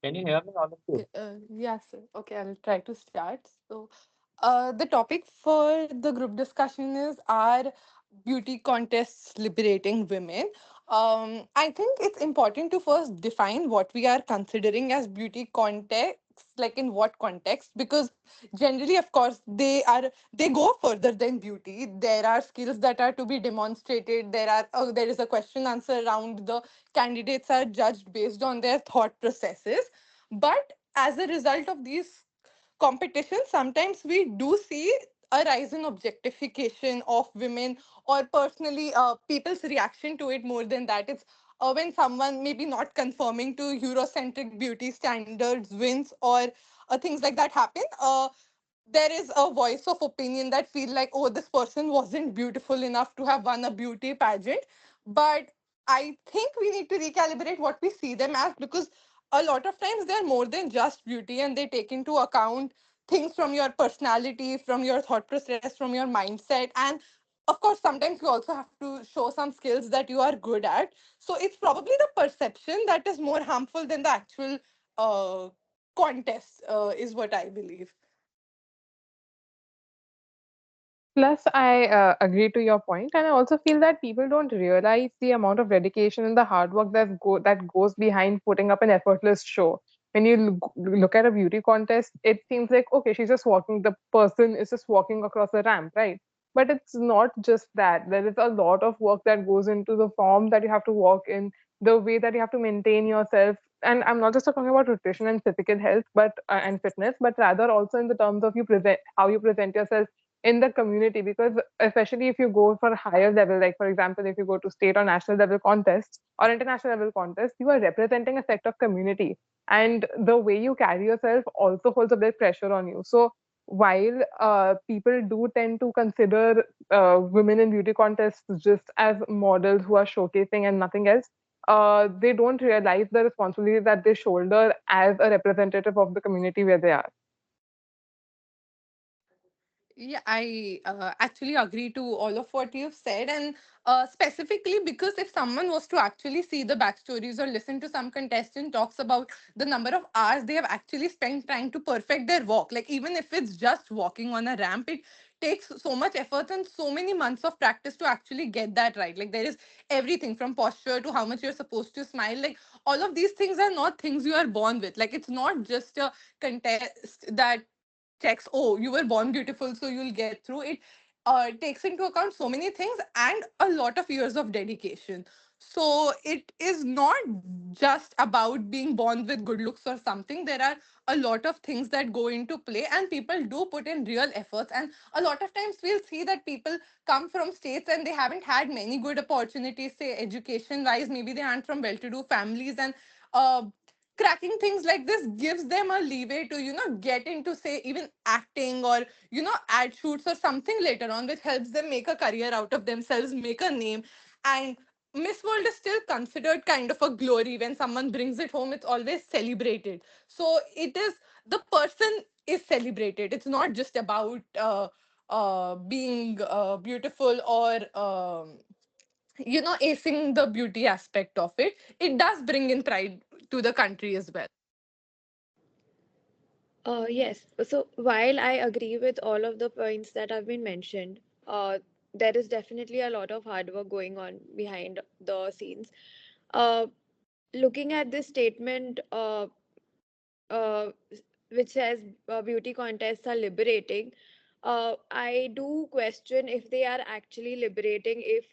Can you hear me honestly? Okay, yeah, sir. Okay, I'll try to start. So, the topic for the group discussion is, are beauty contests liberating women? I think it's important to first define what we are considering as beauty contests, like in what context, because generally, of course, they go further than beauty. There are skills that are to be demonstrated. There is a question answer round. The candidates are judged based on their thought processes, but as a result of these competitions, sometimes we do see a rise in objectification of women, or personally, people's reaction to it. More than that, it's when someone maybe not conforming to Eurocentric beauty standards wins, or things like that happen. There is a voice of opinion that feel like, oh, this person wasn't beautiful enough to have won a beauty pageant. But I think we need to recalibrate what we see them as, because a lot of times they're more than just beauty, and they take into account things from your personality, from your thought process, from your mindset. And of course, sometimes you also have to show some skills that you are good at. So it's probably the perception that is more harmful than the actual uh, contest, is what I believe. Plus, I agree to your point, and I also feel that people don't realize the amount of dedication and the hard work that goes behind putting up an effortless show. When you look at a beauty contest, it seems like, okay, she's just walking. The person is just walking across a ramp, right? But it's not just that. There is a lot of work that goes into the form that you have to walk in, the way that you have to maintain yourself. And I'm not just talking about nutrition and physical health, but and fitness, but rather also in the terms of how you present yourself in the community, because especially if you go for higher level, like for example if you go to state or national level contests or international level contests, you are representing a set of community, and the way you carry yourself also holds a big pressure on you. So while people do tend to consider women in beauty contests just as models who are showcasing and nothing else, they don't realize the responsibility that they shoulder as a representative of the community where they are. Yeah, I actually agree to all of what you've said. And specifically, because if someone was to actually see the backstories or listen to some contestant talks about the number of hours they have actually spent trying to perfect their walk, like even if it's just walking on a ramp, it takes so much effort and so many months of practice to actually get that right. Like there is everything from posture to how much you're supposed to smile. Like all of these things are not things you are born with. Like it's not just a contest that checks, oh, you were born beautiful so you'll get through it. Takes into account so many things and a lot of years of dedication. So it is not just about being born with good looks or something. There are a lot of things that go into play, and people do put in real efforts. And a lot of times we'll see that people come from states and they haven't had many good opportunities, say education wise. Maybe they aren't from well to do families, and uh, cracking things like this gives them a leeway to get into, say, even acting, or ad shoots or something later on, which helps them make a career out of themselves, make a name. And Miss World is still considered kind of a glory. When someone brings it home, it's always celebrated. So it is, the person is celebrated. It's not just about being beautiful, or acing the beauty aspect of it. It does bring in pride to the country as well. Yes. So while I agree with all of the points that have been mentioned, there is definitely a lot of hard work going on behind the scenes. Uh, Looking at this statement, uh, which says beauty contests are liberating, I do question if they are actually liberating, if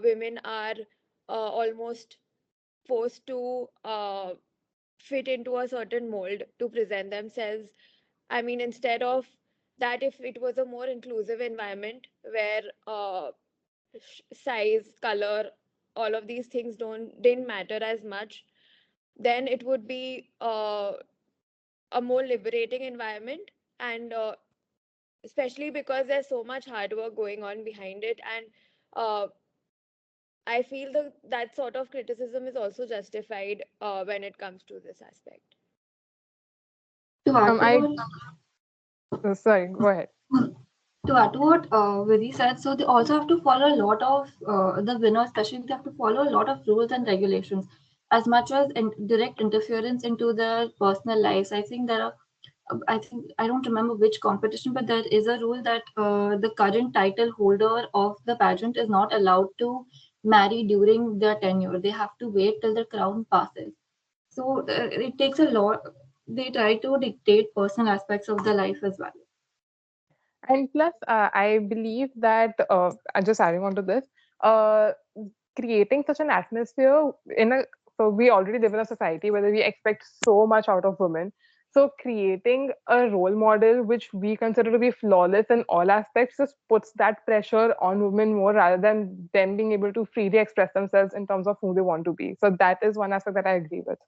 women are almost forced to fit into a certain mold to present themselves. I mean, instead of that, if it was a more inclusive environment where size, color, all of these things didn't matter as much, then it would be a more liberating environment. And especially because there's so much hard work going on behind it, and uh, I feel that sort of criticism is also justified when it comes to this aspect. To add to I what sorry, go ahead. to add to what Vidhi said, so they also have to follow a lot of the winners, especially they have to follow a lot of rules and regulations. as much as direct interference into their personal lives. I think there are, I think I don't remember which competition, but there is a rule that the current title holder of the pageant is not allowed to marry during their tenure. They have to wait till the crown passes. So it takes a lot. They try to dictate personal aspects of the life as well. And plus, I believe that, just adding on to this, uh, creating such an atmosphere in a, so we already live in a society where we expect so much out of women. So creating a role model which we consider to be flawless in all aspects just puts that pressure on women more rather than them being able to freely express themselves in terms of who they want to be. So that is one aspect that I agree with.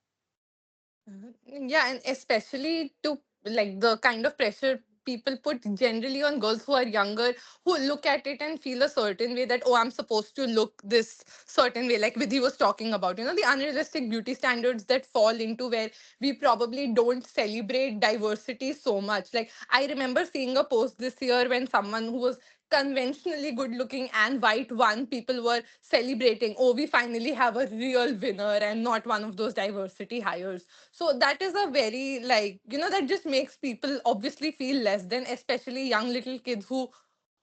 Yeah, and especially to like the kind of pressure people put generally on girls who are younger, who look at it and feel a certain way that, oh, I'm supposed to look this certain way, like Vidhi was talking about, the unrealistic beauty standards that fall into where we probably don't celebrate diversity so much. Like, I remember seeing a post this year when someone who was conventionally good looking and white won, people were celebrating, oh, we finally have a real winner and not one of those diversity hires. So that is a very, like, that just makes people obviously feel less than, especially young little kids who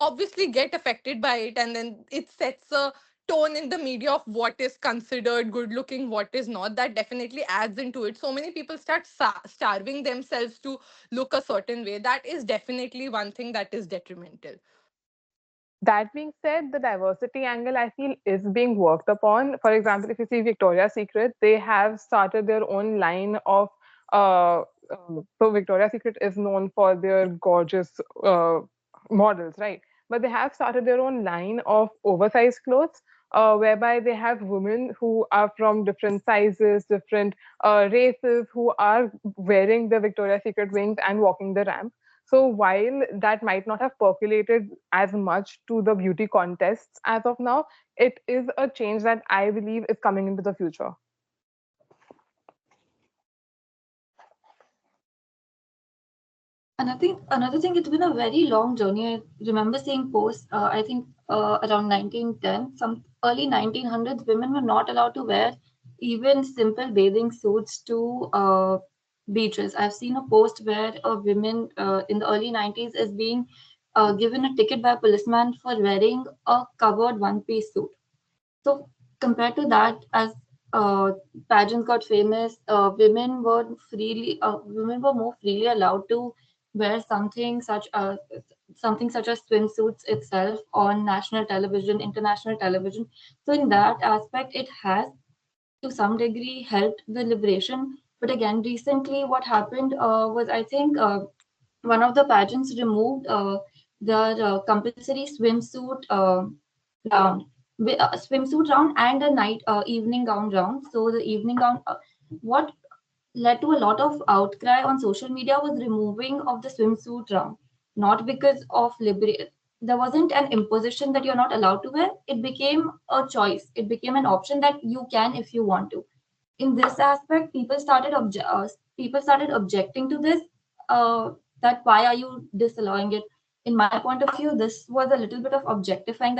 obviously get affected by it, and then it sets a tone in the media of what is considered good looking, what is not. That definitely adds into it. So many people start starving themselves to look a certain way. That is definitely one thing that is detrimental. That being said, the diversity angle I feel is being worked upon. For example, if you see Victoria's Secret, they have started their own line of. Uh, so Victoria's Secret is known for their gorgeous models, right? But they have started their own line of oversized clothes, whereby they have women who are from different sizes, different races, who are wearing the Victoria's Secret wings and walking the ramp. So while that might not have percolated as much to the beauty contests as of now, it is a change that I believe is coming into the future. And I think another thing, it's been a very long journey. I remember seeing posts, I think around 1910, some early 1900s, women were not allowed to wear even simple bathing suits to beaches. I've seen a post where a woman in the early 90s is being given a ticket by a policeman for wearing a covered one-piece suit. So compared to that, as uh, pageants got famous, women were more freely allowed to wear something such as swimsuits itself on national television, international television. So in that aspect, it has to some degree helped the liberation. But again, recently, what happened was, I think, one of the pageants removed their compulsory round, swimsuit round and a night evening gown round. So the evening gown, what led to a lot of outcry on social media was removing of the swimsuit round, not because of liberation. There wasn't an imposition that you're not allowed to wear. It became a choice. It became an option that you can if you want to. In this aspect, people started objecting to this. Uh, that why are you disallowing it? In my point of view, this was a little bit of objectifying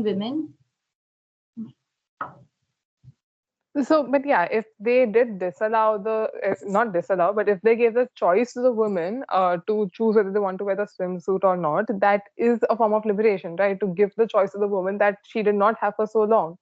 women. So, but yeah, if they did disallow not disallow, but if they gave the choice to the women to choose whether they want to wear the swimsuit or not, that is a form of liberation, right? To give the choice to the woman that she did not have for so long.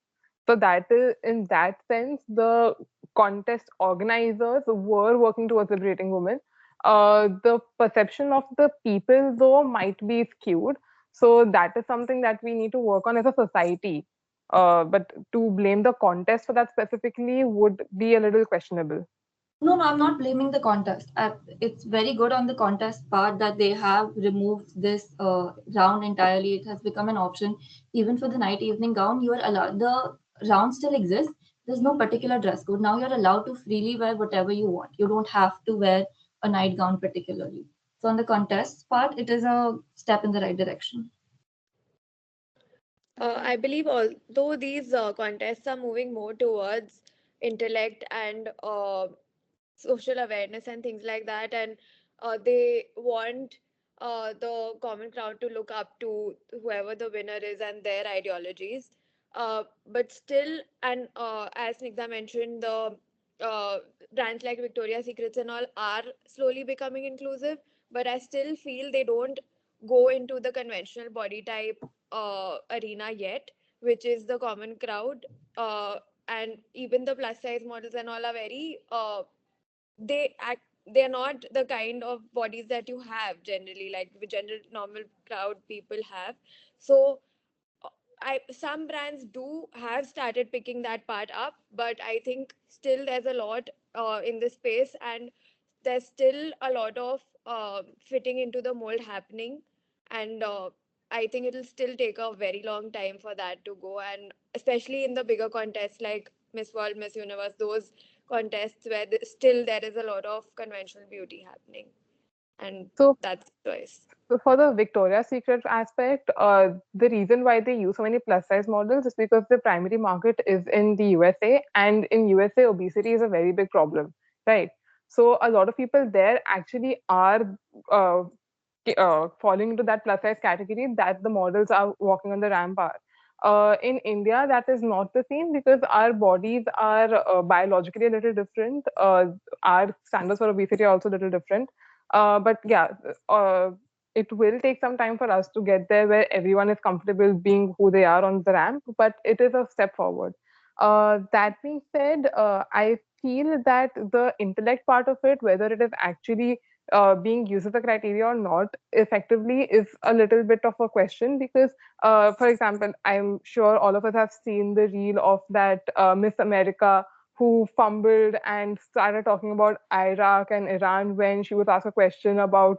So that is, in that sense, the contest organizers were working towards liberating women. The perception of the people, though, might be skewed. So that is something that we need to work on as a society. But to blame the contest for that specifically would be a little questionable. No, no, I'm not blaming the contest. It's very good on the contest part that they have removed this round entirely. It has become an option. Even for the night evening gown, you are allowed, the round still exists. There's no particular dress code. Now you're allowed to freely wear whatever you want. You don't have to wear a night gown particularly. So on the contest part, it is a step in the right direction. I believe although these contests are moving more towards intellect and social awareness and things like that, and they want the common crowd to look up to whoever the winner is and their ideologies. But still, and as Snigdha mentioned, the uh, brands like Victoria's Secrets and all are slowly becoming inclusive, but I still feel they don't go into the conventional body type arena yet, which is the common crowd. And even the plus size models and all are very they're not the kind of bodies that you have generally, like the general normal crowd people have. So I some brands do have started picking that part up, but I think still there's a lot in this space, and there's still a lot of fitting into the mold happening, and I think it'll still take a very long time for that to go, and especially in the bigger contests like Miss World, Miss Universe, those contests where still there is a lot of conventional beauty happening, and So that's the choice. So for the Victoria's Secret aspect, the reason why they use so many plus size models is because the primary market is in the USA, and in USA, obesity is a very big problem, right? So a lot of people there actually are uh, falling into that plus size category that the models are walking on the ramp are. In India, that is not the same because our bodies are biologically a little different. Our standards for obesity are also a little different. But yeah, uh, it will take some time for us to get there where everyone is comfortable being who they are on the ramp, but it is a step forward. That being said, I feel that the intellect part of it, whether it is actually being used as a criteria or not effectively, is a little bit of a question because, for example, I'm sure all of us have seen the reel of that Miss America who fumbled and started talking about Iraq and Iran when she was asked a question about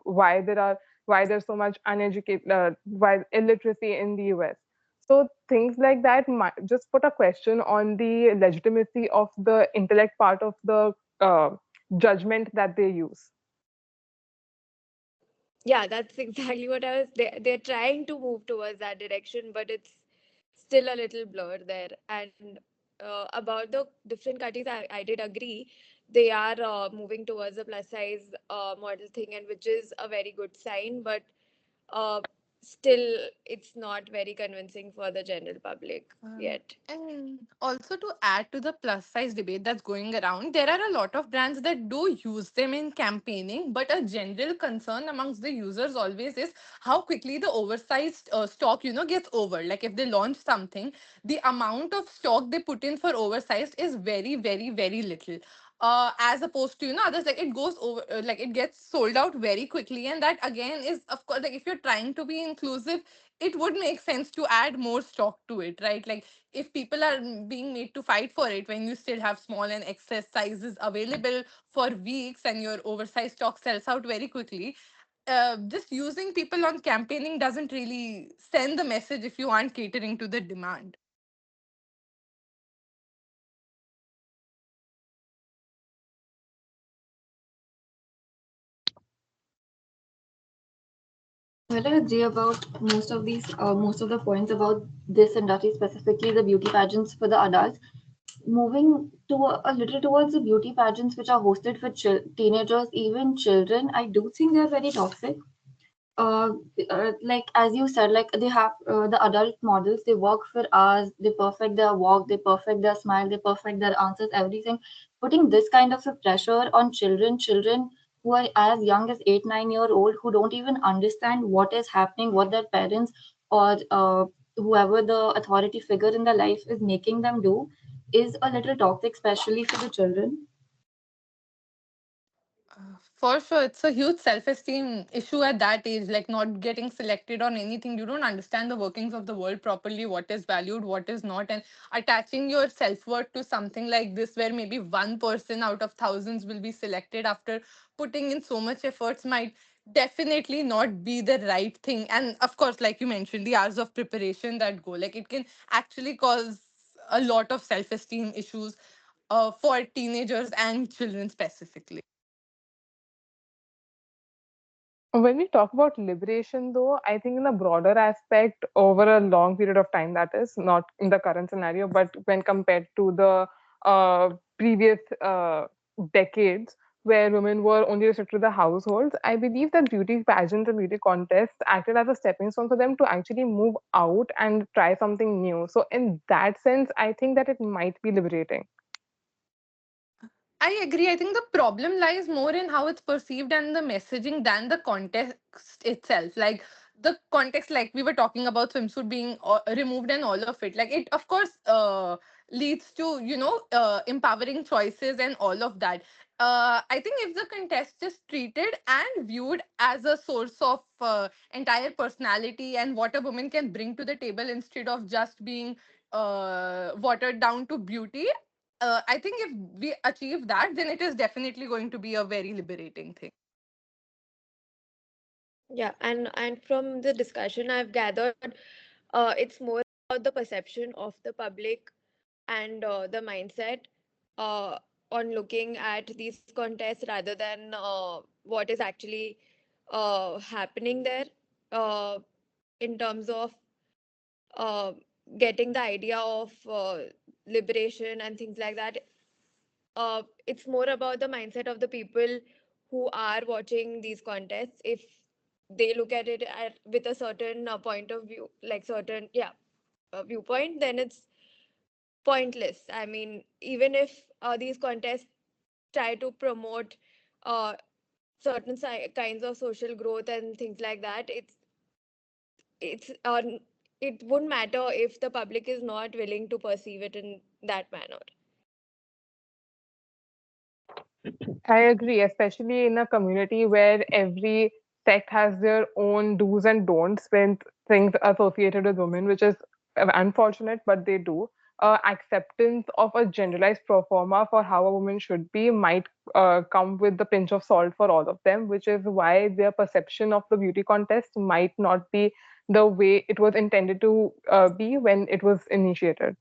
why there's so much uneducated why illiteracy in the US. So things like that might just put a question on the legitimacy of the intellect part of the judgment that they use. Yeah, that's exactly what I was. They're trying to move towards that direction, but it's still a little blur there. And about the different countries, I did agree they are moving towards a plus size model thing, and which is a very good sign. But uh, still, it's not very convincing for the general public yet. And also to add to the plus size debate that's going around, there are a lot of brands that do use them in campaigning, but a general concern amongst the users always is how quickly the oversized stock, gets over. Like if they launch something, the amount of stock they put in for oversized is very, very, very little. As opposed to others, like it goes over, like it gets sold out very quickly, and that again is, of course, like if you're trying to be inclusive, it would make sense to add more stock to it, right? Like if people are being made to fight for it when you still have small and excess sizes available for weeks and your oversized stock sells out very quickly, just using people on campaigning doesn't really send the message if you aren't catering to the demand. Well, I agree about most of the points about this industry, specifically the beauty pageants for the adults. Moving to a little towards the beauty pageants which are hosted for teenagers, even children, I do think they're very toxic. uh, like as you said, like they have the adult models, they work for hours, they perfect their walk, they perfect their smile, they perfect their answers, everything, putting this kind of a pressure on children who are as young as 8 9 year old, who don't even understand what is happening, what their parents or whoever the authority figure in their life is making them do, is a little toxic, especially for the children. For sure, it's a huge self esteem issue at that age, like not getting selected on anything. You don't understand the workings of the world properly, what is valued, what is not, and attaching your self worth to something like this, where maybe one person out of thousands will be selected after putting in so much efforts, might definitely not be the right thing. And of course, like you mentioned, the hours of preparation that go, like it can actually cause a lot of self esteem issues for teenagers and children specifically. When we talk about liberation, though, I think in a broader aspect, over a long period of time, that is, not in the current scenario, but when compared to the previous decades, where women were only restricted to the households, I believe that beauty pageants and beauty contests acted as a stepping stone for them to actually move out and try something new. So, in that sense, I think that it might be liberating. I agree. I think the problem lies more in how it's perceived and the messaging than the context itself. Like the context, like we were talking about swimsuit being removed and all of it. Like it, of course, leads to empowering choices and all of that. I think if the contest is treated and viewed as a source of entire personality and what a woman can bring to the table instead of just being watered down to beauty, I think if we achieve that, then it is definitely going to be a very liberating thing. Yeah, and from the discussion I've gathered, it's more about the perception of the public and the mindset uh, on looking at these contests rather than what is actually happening there uh, in terms of uh, getting the idea of liberation and things like that. It's more about the mindset of the people who are watching these contests. If they look at it with a certain point of view, like certain, yeah, viewpoint, then it's pointless. I mean, even if these contests try to promote uh, certain kinds of social growth and things like that, it's it wouldn't matter if the public is not willing to perceive it in that manner. I agree, especially in a community where every sect has their own do's and don'ts when things associated with women, which is unfortunate, but they do. Acceptance of a generalized pro forma for how a woman should be might come with the pinch of salt for all of them, which is why their perception of the beauty contest might not be the way it was intended to be when it was initiated.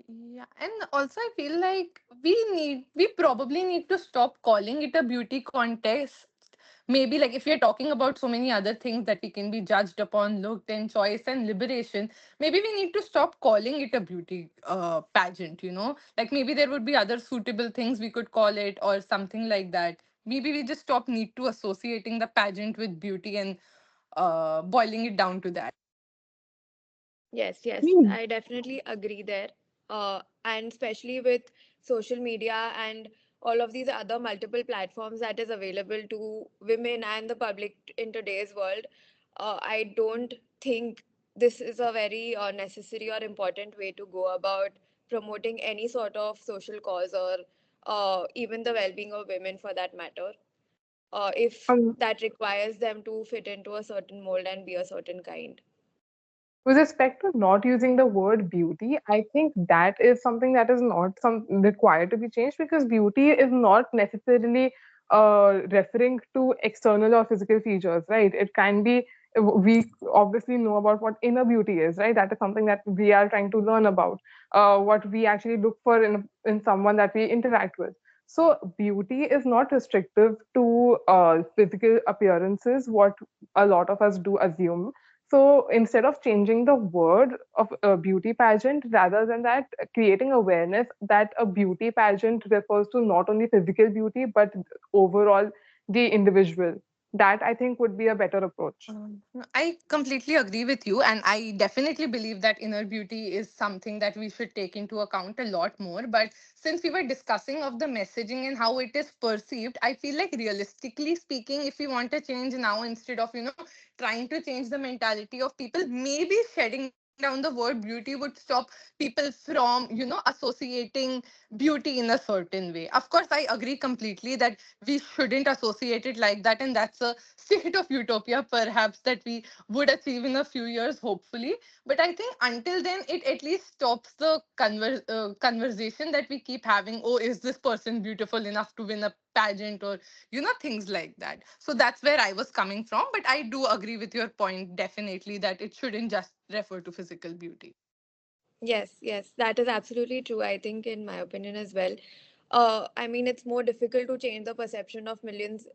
Yeah, and also I feel like we probably need to stop calling it a beauty contest. Maybe like if you're talking about so many other things that we can be judged upon, looked and choice and liberation, maybe we need to stop calling it a beauty pageant, Like maybe there would be other suitable things we could call it or something like that. Maybe we just stop need to associating the pageant with beauty and boiling it down to that. Yes, yes, Hmm. I definitely agree there. And especially with social media and all of these other multiple platforms that is available to women and the public in today's world, I don't think this is a very necessary or important way to go about promoting any sort of social cause or even the well-being of women for that matter. If Um, that requires them to fit into a certain mold and be a certain kind. With respect to not using the word beauty, I think that is something that is not some required to be changed because beauty is not necessarily referring to external or physical features, right? It can be we obviously know about what inner beauty is, right? That is something that we are trying to learn about, what we actually look for in someone that we interact with. So beauty is not restrictive to physical appearances, what a lot of us do assume. So instead of changing the word of a beauty pageant, rather than that, creating awareness that a beauty pageant refers to not only physical beauty, but overall the individual. That I think would be a better approach. I completely agree with you, and I definitely believe that inner beauty is something that we should take into account a lot more. But since we were discussing of the messaging and how it is perceived, I feel like realistically speaking, if we want a change now instead of trying to change the mentality of people, maybe shedding down the word beauty would stop people from associating beauty in a certain way. Of course, I agree completely that we shouldn't associate it like that, and that's a state of utopia perhaps that we would achieve in a few years, hopefully. But I think until then, it at least stops the conversation that we keep having. Oh, is this person beautiful enough to win a pageant, or things like that. So that's where I was coming from, but I do agree with your point definitely that it shouldn't just refer to physical beauty. Yes, yes, that is absolutely true. I think, in my opinion, as well. I mean, it's more difficult to change the perception of millions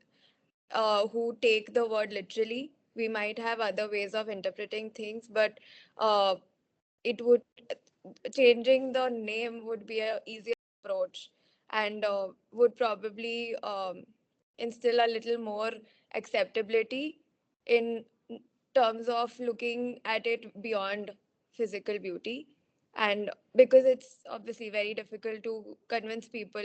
who take the word literally. We might have other ways of interpreting things, but uh, it would changing the name would be a easier approach. and would probably instill a little more acceptability in terms of looking at it beyond physical beauty. And because it's obviously very difficult to convince people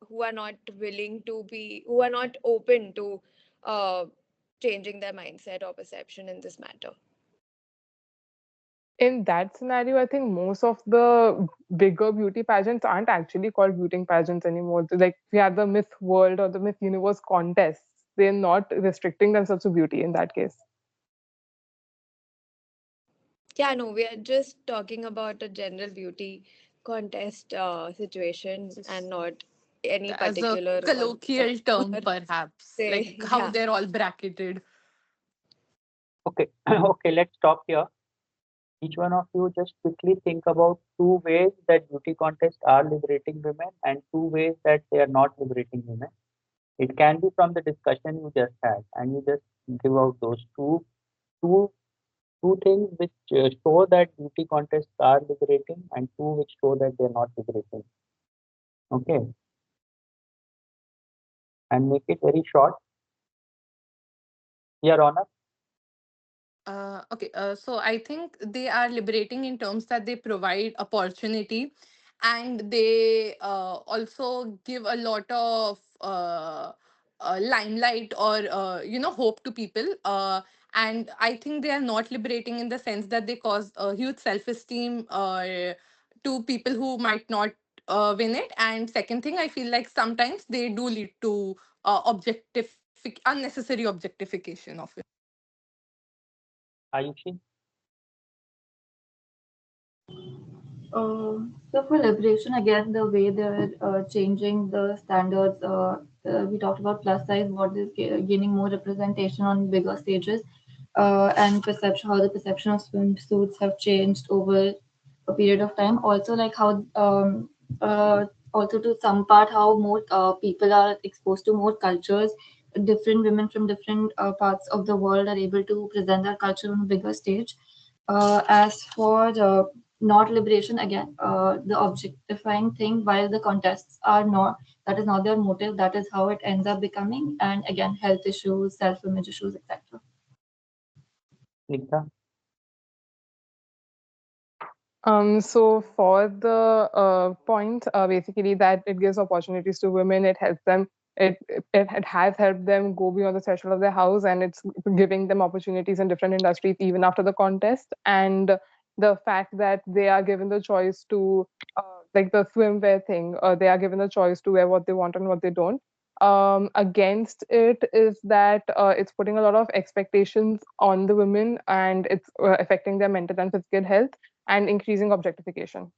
who are not willing to be, who are not open to uh, changing their mindset or perception in this matter. In that scenario, I think most of the bigger beauty pageants aren't actually called beauty pageants anymore. Like we have the Miss World or the Miss Universe contests. They're not restricting themselves to beauty in that case. Yeah, no, we are just talking about a general beauty contest situation and Just not any as a particular one colloquial term, or perhaps, like say, how yeah. they're all bracketed. Okay, okay, let's stop here. Each one of you just quickly think about two ways that beauty contests are liberating women and two ways that they are not liberating women. It can be from the discussion you just had, and you just give out those two, two things which show that beauty contests are liberating and two which show that they are not liberating. Okay, and make it very short. Your Honor, So I think they are liberating in terms that they provide opportunity, and they also give a lot of limelight or hope to people. And I think they are not liberating in the sense that they cause a huge self-esteem to people who might not win it. And second thing, I feel like sometimes they do lead to unnecessary objectification of it. Ayushi, So for liberation, again, the way they're changing the standards, we talked about plus size, what is gaining more representation on bigger stages, and perception, how the perception of swimsuits have changed over a period of time. Also, like how, also to some part, how more people are exposed to more cultures. Different women from different parts of the world are able to present their culture on a bigger stage. As for not liberation, again, the objectifying thing, while the contests are not, that is not their motive, that is how it ends up becoming. And again, health issues, self-image issues, etc. Nikta, So for the point, basically that it gives opportunities to women, it helps them. It has helped them go beyond the threshold of their house, and it's giving them opportunities in different industries even after the contest. And the fact that they are given the choice to, like the swimwear thing, they are given the choice to wear what they want and what they don't. Against it is that it's putting a lot of expectations on the women, and it's affecting their mental and physical health and increasing objectification.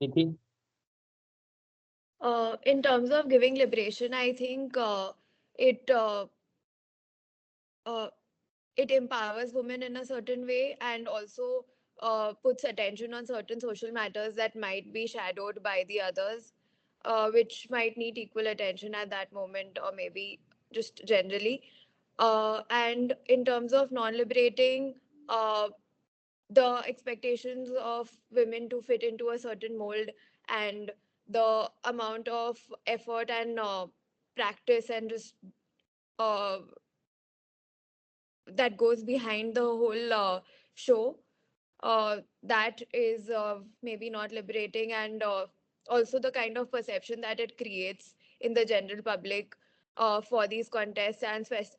Nidhi, In terms of giving liberation, I think it uh, it empowers women in a certain way and also puts attention on certain social matters that might be shadowed by the others, which might need equal attention at that moment or maybe just generally. And in terms of non liberating, the expectations of women to fit into a certain mold and the amount of effort and practice and just uh, that goes behind the whole show, that is maybe not liberating, and also the kind of perception that it creates in the general public for these contests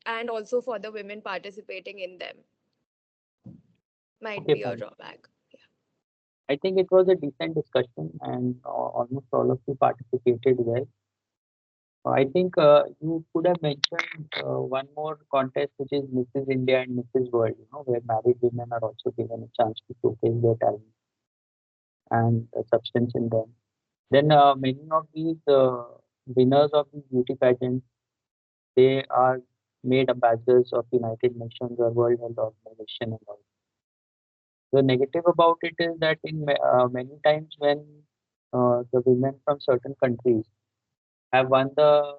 and also for the women participating in them might okay, be a fine. drawback. I think it was a decent discussion and almost all of you participated well. I think you could have mentioned one more contest, which is Mrs. India and Mrs. World, where married women are also given a chance to showcase their talent and substance in them. Then many of these winners of these beauty pageants, they are made ambassadors of United Nations or World Health Organization and all. The negative about it is that in many times when the women from certain countries have won the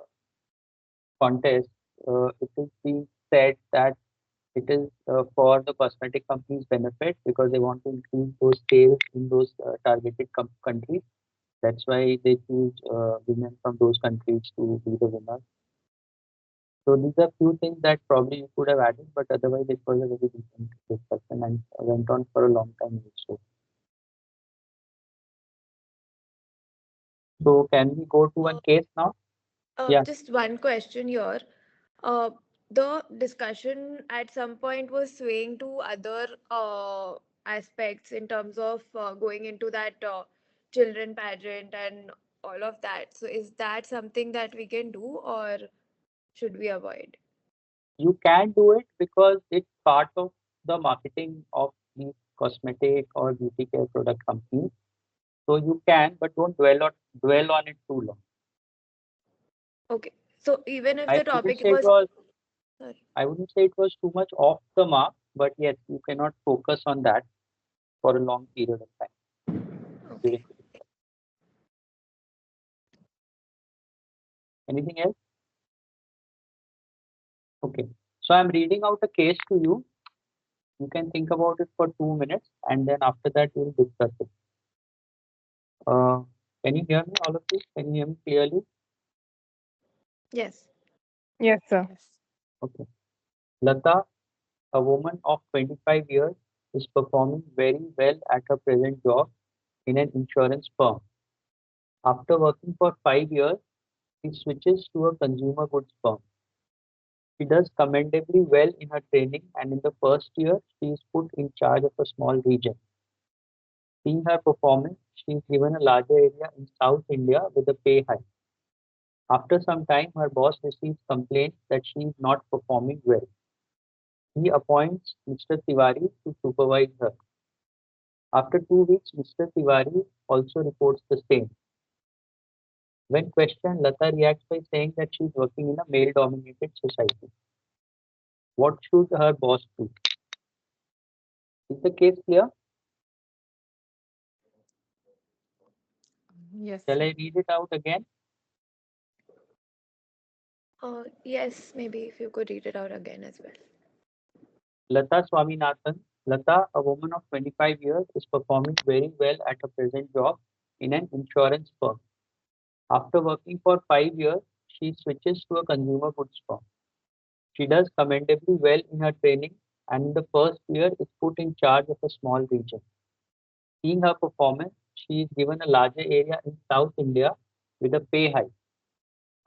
contest, it is being said that it is for the cosmetic companies' benefit because they want to increase those sales in those targeted countries. That's why they choose women from those countries to be the winners. So these are few things that probably you could have added, but otherwise it was a very decent discussion and went on for a long time also. So can we go to one Uh, case now? Yeah, just one question here. Uh, the discussion at some point was swaying to other aspects in terms of going into that children pageant and all of that. So, is that something that we can do, or should we avoid? you can do it because it's part of the marketing of these cosmetic or beauty care product companies. So you can, but don't dwell on it too long. Okay. So, even if I the wouldn't topic say it was, was sorry. I wouldn't say it was too much off the mark, but yes, you cannot focus on that for a long period of time during Okay. the discussion. Anything else? Okay. So I'm reading out a case to you. You can think about it for 2 minutes, and then after that we'll discuss it. Uh, can you hear me, all of you? Can you hear me clearly? Yes. Yes, sir. Yes. Okay. Lata, a woman of 25 years, is performing very well at her present job in an insurance firm. After working for 5 years, she switches to a consumer goods firm. She does commendably well in her training, and in the first year, she is put in charge of a small region. Seeing her performance, she is given a larger area in South India with a pay hike. After some time, her boss receives complaints that she is not performing well. He appoints Mr. Tiwari to supervise her. After 2 weeks, Mr. Tiwari also reports the same. When questioned, Lata reacts by saying that she is working in a male dominated society. What should her boss do? Is the case clear? Yes, Shall sir. I read it out again? Yes, maybe if you could read it out again as well. Lata Swaminathan. Lata, a woman of 25 years, is performing very well at her present job in an insurance firm. After working for 5 years, she switches to a consumer goods firm. She does commendably well in her training and in the first year is put in charge of a small region. Seeing her performance, she is given a larger area in South India with a pay hike.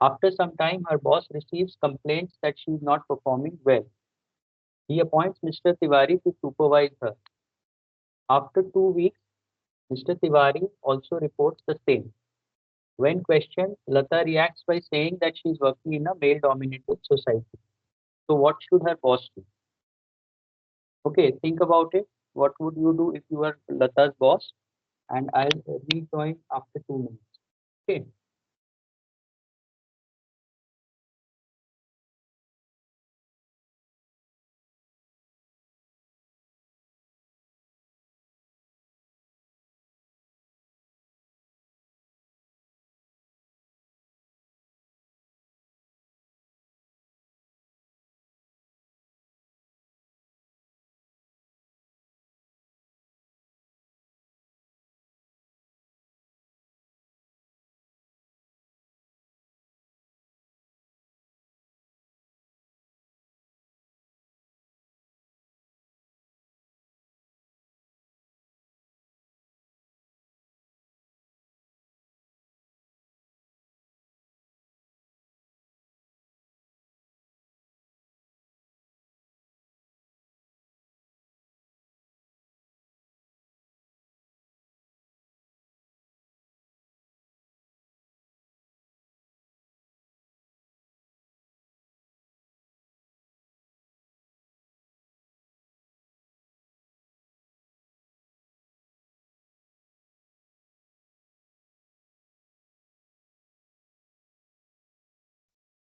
After some time, her boss receives complaints that she is not performing well. He appoints Mr. Tiwari to supervise her. After 2 weeks, Mr. Tiwari also reports the same. When questioned, Lata reacts by saying that she is working in a male dominated society. So, what should her boss do? Okay, think about it. What would you do if you were Lata's boss? And I'll rejoin after 2 minutes. Okay.